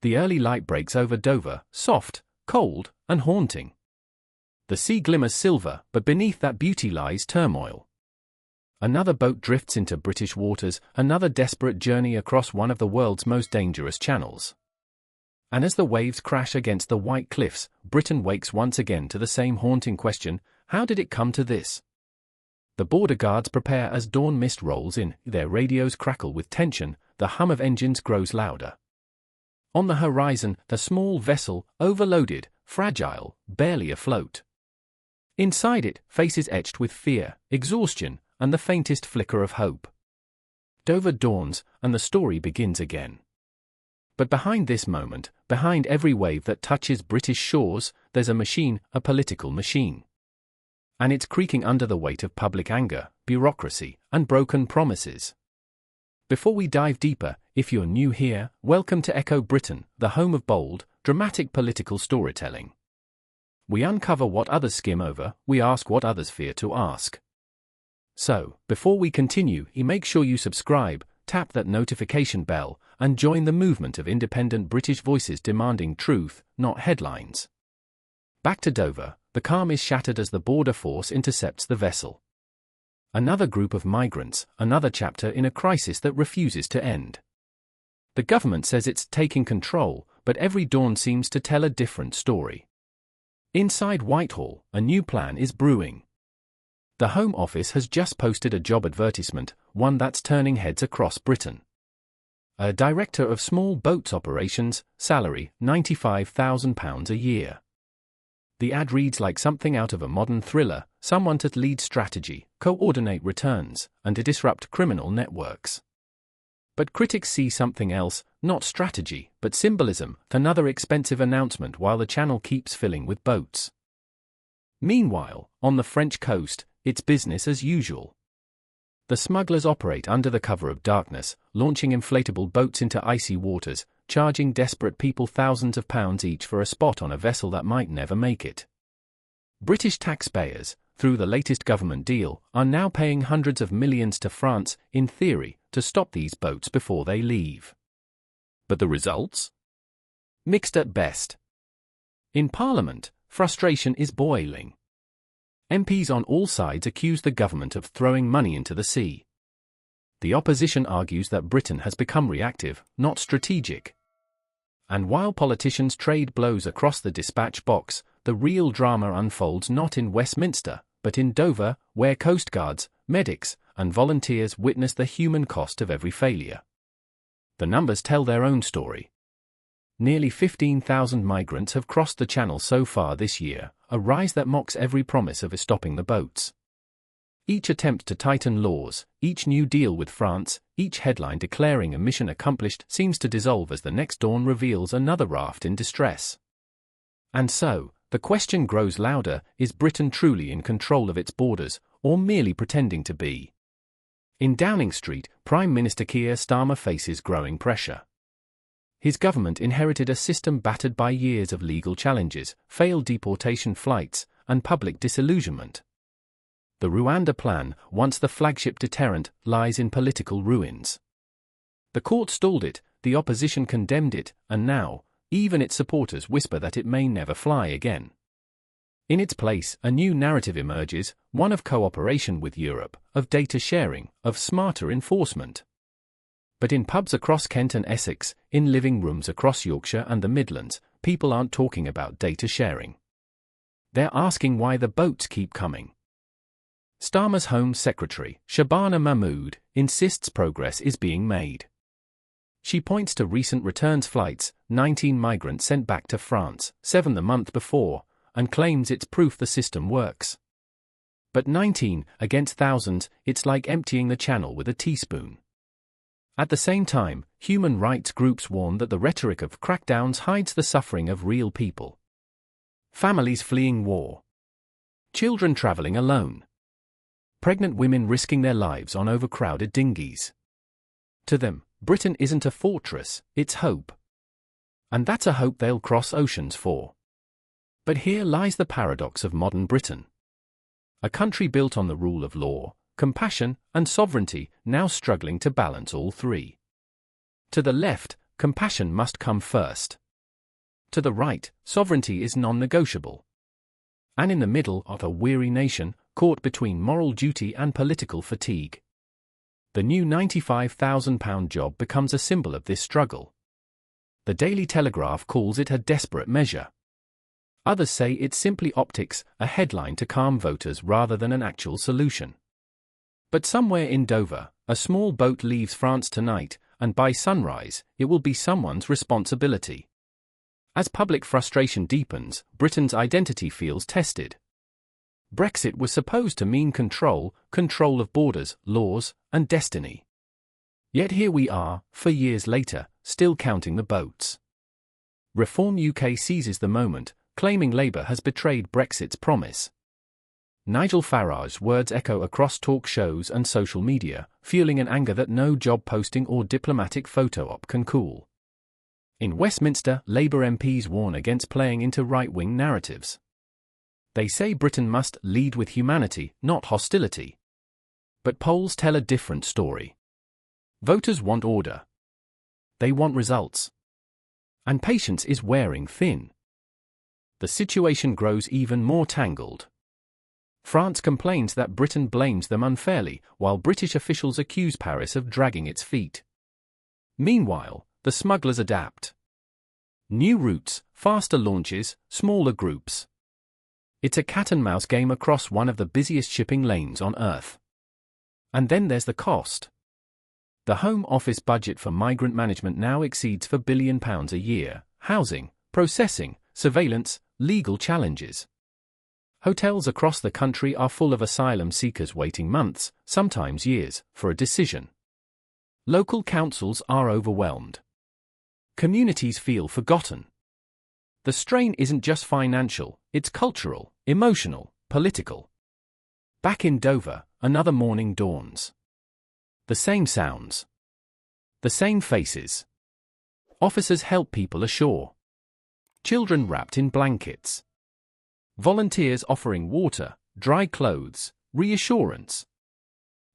The early light breaks over Dover, soft, cold, and haunting. The sea glimmers silver, but beneath that beauty lies turmoil. Another boat drifts into British waters, another desperate journey across one of the world's most dangerous channels. And as the waves crash against the white cliffs, Britain wakes once again to the same haunting question: how did it come to this? The border guards prepare as dawn mist rolls in, their radios crackle with tension, the hum of engines grows louder. On the horizon, the small vessel, overloaded, fragile, barely afloat. Inside it, faces etched with fear, exhaustion, and the faintest flicker of hope. Dover dawns, and the story begins again. But behind this moment, behind every wave that touches British shores, there's a machine, a political machine. And it's creaking under the weight of public anger, bureaucracy, and broken promises. Before we dive deeper, if you're new here, welcome to Echo Britain, the home of bold, dramatic political storytelling. We uncover what others skim over, we ask what others fear to ask. So, before we continue, make sure you subscribe, tap that notification bell, and join the movement of independent British voices demanding truth, not headlines. Back to Dover, the calm is shattered as the border force intercepts the vessel. Another group of migrants, another chapter in a crisis that refuses to end. The government says it's taking control, but every dawn seems to tell a different story. Inside Whitehall, a new plan is brewing. The Home Office has just posted a job advertisement, one that's turning heads across Britain. A Director of Small Boats Operations, salary £95,000 a year. The ad reads like something out of a modern thriller, someone to lead strategy, coordinate returns, and to disrupt criminal networks. But critics see something else, not strategy, but symbolism, another expensive announcement while the channel keeps filling with boats. Meanwhile, on the French coast, it's business as usual. The smugglers operate under the cover of darkness, launching inflatable boats into icy waters, charging desperate people thousands of pounds each for a spot on a vessel that might never make it. British taxpayers, through the latest government deal, are now paying hundreds of millions to France, in theory, to stop these boats before they leave. But the results? Mixed at best. In Parliament, frustration is boiling. MPs on all sides accuse the government of throwing money into the sea. The opposition argues that Britain has become reactive, not strategic. And while politicians trade blows across the dispatch box, the real drama unfolds not in Westminster, but in Dover, where coastguards, medics, and volunteers witness the human cost of every failure. The numbers tell their own story. Nearly 15,000 migrants have crossed the channel so far this year, a rise that mocks every promise of stopping the boats. Each attempt to tighten laws, each new deal with France, each headline declaring a mission accomplished seems to dissolve as the next dawn reveals another raft in distress. And so, the question grows louder: is Britain truly in control of its borders, or merely pretending to be? In Downing Street, Prime Minister Keir Starmer faces growing pressure. His government inherited a system battered by years of legal challenges, failed deportation flights, and public disillusionment. The Rwanda plan, once the flagship deterrent, lies in political ruins. The court stalled it, the opposition condemned it, and now, even its supporters whisper that it may never fly again. In its place, a new narrative emerges, one of cooperation with Europe, of data sharing, of smarter enforcement. But in pubs across Kent and Essex, in living rooms across Yorkshire and the Midlands, people aren't talking about data sharing. They're asking why the boats keep coming. Starmer's Home Secretary, Shabana Mahmood, insists progress is being made. She points to recent returns flights, 19 migrants sent back to France, 7 the month before, and claims it's proof the system works. But 19 against thousands, it's like emptying the channel with a teaspoon. At the same time, human rights groups warn that the rhetoric of crackdowns hides the suffering of real people. Families fleeing war. Children traveling alone. Pregnant women risking their lives on overcrowded dinghies. To them, Britain isn't a fortress, it's hope. And that's a hope they'll cross oceans for. But here lies the paradox of modern Britain. A country built on the rule of law, compassion, and sovereignty, now struggling to balance all three. To the left, compassion must come first. To the right, sovereignty is non-negotiable. And in the middle of a weary nation, caught between moral duty and political fatigue. The new £95,000 job becomes a symbol of this struggle. The Daily Telegraph calls it a desperate measure. Others say it's simply optics, a headline to calm voters rather than an actual solution. But somewhere in Dover, a small boat leaves France tonight, and by sunrise, it will be someone's responsibility. As public frustration deepens, Britain's identity feels tested. Brexit was supposed to mean control of borders, laws, and destiny. Yet here we are, 4 years later, still counting the boats. Reform UK seizes the moment, claiming Labour has betrayed Brexit's promise. Nigel Farage's words echo across talk shows and social media, fueling an anger that no job posting or diplomatic photo op can cool. In Westminster, Labour MPs warn against playing into right-wing narratives. They say Britain must lead with humanity, not hostility. But polls tell a different story. Voters want order. They want results. And patience is wearing thin. The situation grows even more tangled. France complains that Britain blames them unfairly, while British officials accuse Paris of dragging its feet. Meanwhile, the smugglers adapt. New routes, faster launches, smaller groups. It's a cat-and-mouse game across one of the busiest shipping lanes on Earth. And then there's the cost. The Home Office budget for migrant management now exceeds £4 billion a year, housing, processing, surveillance, legal challenges. Hotels across the country are full of asylum seekers waiting months, sometimes years, for a decision. Local councils are overwhelmed. Communities feel forgotten. The strain isn't just financial, it's cultural, emotional, political. Back in Dover, another morning dawns. The same sounds. The same faces. Officers help people ashore. Children wrapped in blankets. Volunteers offering water, dry clothes, reassurance.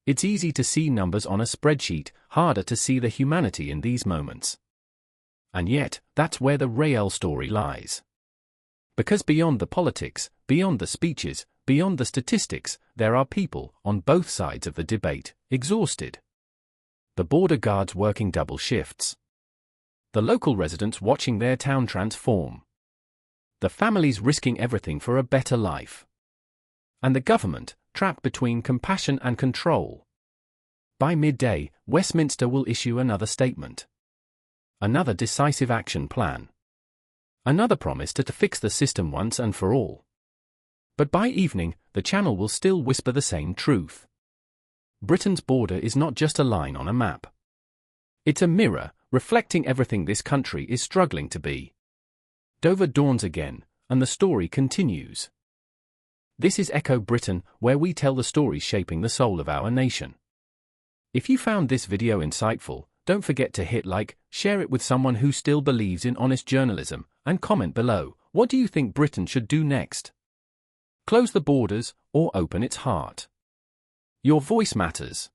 It's easy to see numbers on a spreadsheet, harder to see the humanity in these moments. And yet, that's where the real story lies. Because beyond the politics, beyond the speeches, beyond the statistics, there are people, on both sides of the debate, exhausted. The border guards working double shifts. The local residents watching their town transform. The families risking everything for a better life. And the government, trapped between compassion and control. By midday, Westminster will issue another statement. Another decisive action plan. Another promise to fix the system once and for all. But by evening, the Channel will still whisper the same truth. Britain's border is not just a line on a map. It's a mirror, reflecting everything this country is struggling to be. Dover dawns again, and the story continues. This is Echo Britain, where we tell the stories shaping the soul of our nation. If you found this video insightful, don't forget to hit like, share it with someone who still believes in honest journalism, and comment below, what do you think Britain should do next? Close the borders, or open its heart? Your voice matters.